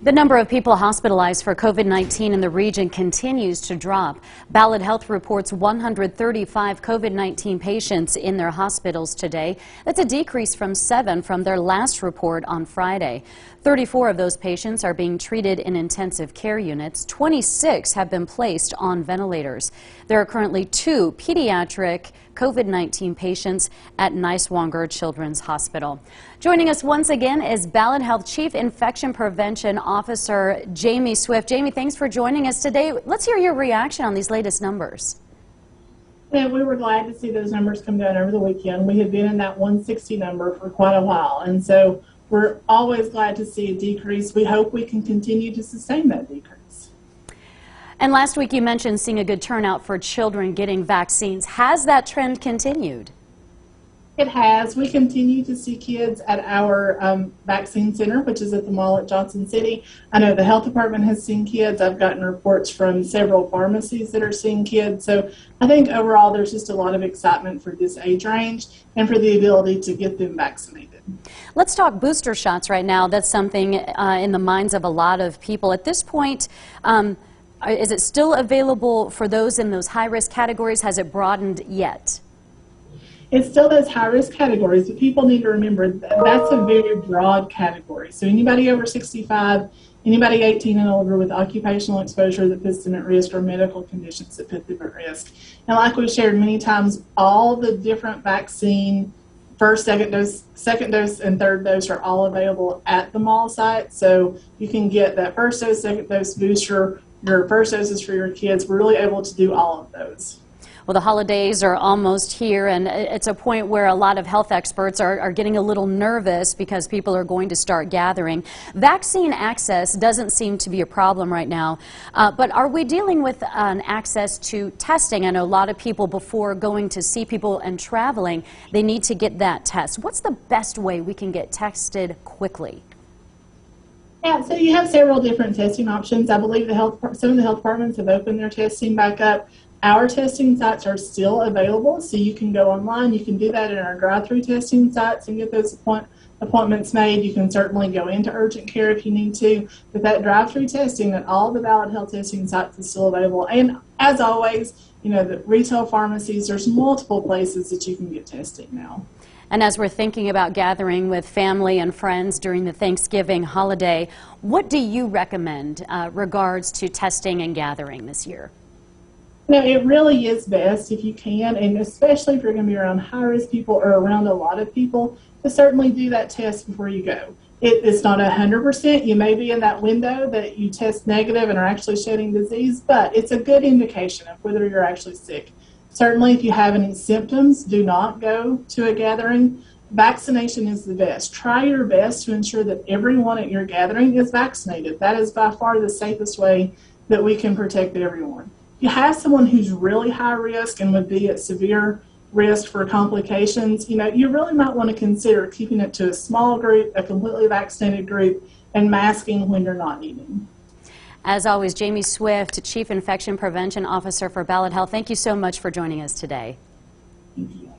The number of people hospitalized for COVID-19 in the region continues to drop. Ballad Health reports 135 COVID-19 patients in their hospitals today. That's a decrease from 7 from their last report on Friday. 34 of those patients are being treated in intensive care units. 26 have been placed on ventilators. There are currently 2 pediatric COVID-19 patients at Niswonger Children's Hospital. Joining us once again is Ballad Health Chief Infection Prevention Officer Jamie Swift. Jamie, thanks for joining us today. Let's hear your reaction on these latest numbers. Yeah, we were glad to see those numbers come down over the weekend. We had been in that 160 number for quite a while, and so we're always glad to see a decrease. We hope we can continue to sustain that decrease. And last week you mentioned seeing a good turnout for children getting vaccines. Has that trend continued? It has. We continue to see kids at our vaccine center, which is at the mall at Johnson City. I know the health department has seen kids. I've gotten reports from several pharmacies that are seeing kids. So I think overall there's just a lot of excitement for this age range and for the ability to get them vaccinated. Let's talk booster shots right now. That's something in the minds of a lot of people. At this point, is it still available for those in those high-risk categories? Has it broadened yet? It's still those high-risk categories, but people need to remember that's a very broad category. So anybody over 65, anybody 18 and older with occupational exposure that puts them at risk, or medical conditions that put them at risk. And like we've shared many times, all the different vaccine first, second dose, and third dose are all available at the mall site. So you can get that first dose, second dose booster, your first doses for your kids. We're really able to do all of those. Well, the holidays are almost here, and it's a point where a lot of health experts are getting a little nervous because people are going to start gathering. Vaccine access doesn't seem to be a problem right now, but are we dealing with access to testing? I know a lot of people, before going to see people and traveling, they need to get that test. What's the best way we can get tested quickly? Yeah, so you have several different testing options. I believe some of the health departments have opened their testing back up. Our testing sites are still available, so you can go online. You can do that in our drive-through testing sites and get those appointments made. You can certainly go into urgent care if you need to, but that drive-through testing at all the Ballad Health testing sites is still available. And as always, you know, the retail pharmacies, there's multiple places that you can get testing now. And as we're thinking about gathering with family and friends during the Thanksgiving holiday, what do you recommend regards to testing and gathering this year? No, it really is best if you can, and especially if you're going to be around high-risk people or around a lot of people, to certainly do that test before you go. It's not 100%. You may be in that window that you test negative and are actually shedding disease, but it's a good indication of whether you're actually sick. Certainly, if you have any symptoms, do not go to a gathering. Vaccination is the best. Try your best to ensure that everyone at your gathering is vaccinated. That is by far the safest way that we can protect everyone. If you have someone who's really high risk and would be at severe risk for complications, you know, you really might want to consider keeping it to a small group, a completely vaccinated group, and masking when you're not needing. As always, Jamie Swift, Chief Infection Prevention Officer for Ballad Health, thank you so much for joining us today. Thank you.